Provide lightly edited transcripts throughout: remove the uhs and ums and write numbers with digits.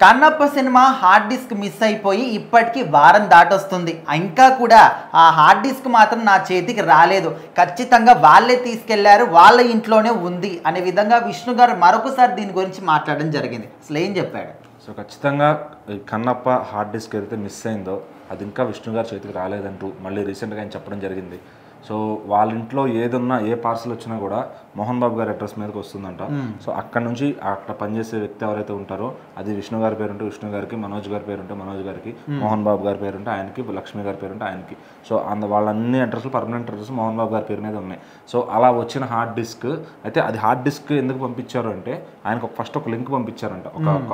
Kannappa cinema hard disk miss అయిపోయి ఇప్పటికీ వారం దాటొస్తుంది. ఇంకా కూడా ఆ హార్డ్ డిస్క్ మాత్రం నా చేతికి రాలేదు. ఖచ్చితంగా వాళ్ళే తీసుకెళ్లారు, వాళ్ళ ఇంట్లోనే ఉంది అనే విధంగా విష్ణు గారు మరొకసారి దీని గురించి మాట్లాడడం జరిగింది. అసలు ఏం చెప్పాడు? సో ఖచ్చితంగా కన్నప్ప హార్డ్ డిస్క్ ఏదైతే మిస్ అయిందో అది ఇంకా విష్ణు గారి చేతికి రాలేదంటూ మళ్ళీ రీసెంట్గా ఆయన చెప్పడం జరిగింది. సో వాళ్ళ ఇంట్లో ఏదున్నా ఏ పార్సల్ వచ్చినా కూడా మోహన్ బాబు గారి అడ్రస్ మీదకి వస్తుందంట. సో అక్కడ నుంచి అక్కడ పనిచేసే వ్యక్తి ఎవరైతే ఉంటారో అది విష్ణు గారి పేరుంటే విష్ణు గారికి, మనోజ్ గారి పేరుంటే మనోజ్ గారికి, మోహన్ బాబు గారి పేరుంటే ఆయనకి, లక్ష్మి గారి పేరుంటే ఆయనకి. సో వాళ్ళ అన్ని అడ్రస్లు పర్మనెంట్ అడ్రస్ మోహన్ బాబు గారి పేరు మీద ఉన్నాయి. సో అలా వచ్చిన హార్డ్ డిస్క్ అయితే అది హార్డ్ డిస్క్ ఎందుకు పంపించారు అంటే ఆయనకు ఫస్ట్ ఒక లింక్ పంపించారంట,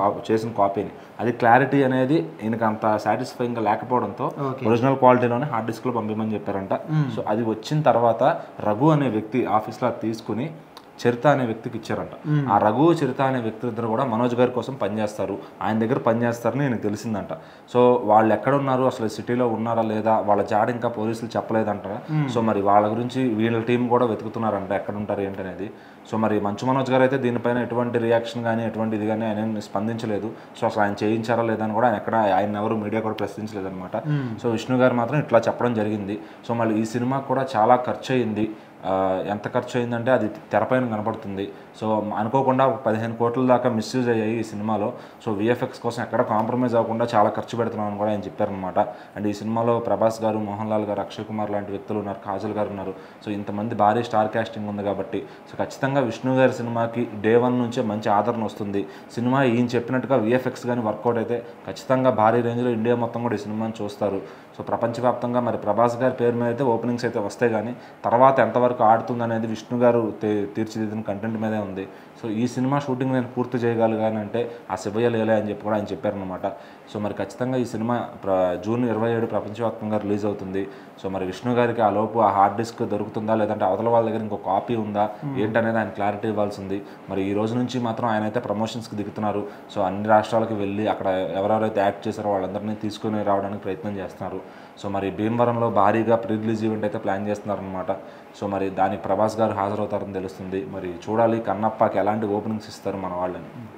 ఒక చేసిన కాపీని. అది క్లారిటీ అనేది ఈయనకు అంత సాటిస్ఫైయింగ్గా లేకపోవడంతో ఒరిజినల్ క్వాలిటీలోనే హార్డ్ డిస్క్లో పంపించమని చెప్పారంట. సో అది వచ్చిన తర్వాత రఘు అనే వ్యక్తి ఆఫీస్లో తీసుకుని చరిత అనే వ్యక్తికి ఇచ్చారంట. ఆ రఘు చరిత అనే వ్యక్తి ఇద్దరు కూడా మనోజ్ గారి కోసం పనిచేస్తారు, ఆయన దగ్గర పనిచేస్తారని నేను తెలిసిందంట. సో వాళ్ళు ఎక్కడ ఉన్నారు, అసలు సిటీలో ఉన్నారా లేదా, వాళ్ళ జాడ ఇంకా పోలీసులు చెప్పలేదంట. సో మరి వాళ్ళ గురించి వీళ్ళ టీం కూడా వెతుకుతున్నారంట ఎక్కడ ఉంటారు ఏంటనేది. సో మరి మంచు మనోజ్ గారు అయితే దీనిపైన ఎటువంటి రియాక్షన్ కానీ ఎటువంటి ఇది కానీ ఆయన స్పందించలేదు. సో అసలు ఆయన చేయించారా లేదని కూడా ఆయన ఎవరు మీడియా కూడా ప్రశ్నించలేదు అనమాట. సో విష్ణు గారు మాత్రం ఇట్లా చెప్పడం జరిగింది. సో మళ్ళీ ఈ సినిమాకి కూడా చాలా ఖర్చు అయింది. ఎంత ఖర్చు అయిందంటే అది తెరపైన కనపడుతుంది. సో అనుకోకుండా 15 కోట్ల దాకా మిస్యూజ్ అయ్యాయి ఈ సినిమాలో. సో విఎఫ్ఎక్స్ కోసం ఎక్కడ కాంప్రమైజ్ అవ్వకుండా చాలా ఖర్చు పెడుతున్నామని కూడా ఆయన చెప్పారనమాట. అండ్ ఈ సినిమాలో ప్రభాస్ గారు, మోహన్ లాల్ గారు, అక్షయ్ కుమార్ లాంటి వ్యక్తులు ఉన్నారు, కాజల్ గారు ఉన్నారు. సో ఇంతమంది భారీ స్టార్ కాస్టింగ్ ఉంది కాబట్టి సో ఖచ్చితంగా విష్ణు గారి సినిమాకి డే 1 నుంచే మంచి ఆదరణ వస్తుంది. సినిమా ఈయన చెప్పినట్టుగా విఎఫ్ఎక్స్ కానీ వర్కౌట్ అయితే ఖచ్చితంగా భారీ రేంజ్లో ఇండియా మొత్తం కూడా ఈ సినిమాని చూస్తారు. సో ప్రపంచవ్యాప్తంగా మరి ప్రభాస్ గారి పేరు మీద అయితే ఓపెనింగ్స్ అయితే వస్తాయి, కానీ తర్వాత ఎంతవరకు ఆడుతుంది అనేది విష్ణు గారు తీర్చిదిద్దిన కంటెంట్ మీదే ఉంది. సో ఈ సినిమా షూటింగ్ నేను పూర్తి చేయగలిగానంటే ఆ శివయ్య లేలే అని చెప్పి కూడా ఆయన చెప్పారనమాట. సో మరి ఖచ్చితంగా ఈ సినిమా జూన్ 27 ప్రపంచవ్యాప్తంగా రిలీజ్ అవుతుంది. సో మరి విష్ణు గారికి ఆ లోపు ఆ హార్డ్ డిస్క్ దొరుకుతుందా లేదంటే అవతల వాళ్ళ దగ్గర ఇంకో కాపీ ఉందా ఏంటనేది ఆయన క్లారిటీ ఇవ్వాల్సింది. మరి ఈ రోజు నుంచి మాత్రం ఆయన అయితే ప్రమోషన్స్కి దిగుతున్నారు. సో అన్ని రాష్ట్రాలకు వెళ్ళి అక్కడ ఎవరెవరైతే యాక్ట్ చేశారో వాళ్ళందరినీ తీసుకుని రావడానికి ప్రయత్నం చేస్తున్నారు. సో మరి భీమవరంలో భారీగా ప్రీ రిలీజ్ ఈవెంట్ అయితే ప్లాన్ చేస్తున్నారనమాట. సో మరి దానికి ప్రభాస్ గారు హాజరవుతారని తెలుస్తుంది. మరి చూడాలి కన్నప్పకి ఎలాంటి ఓపెనింగ్స్ ఇస్తారు మన వాళ్ళని.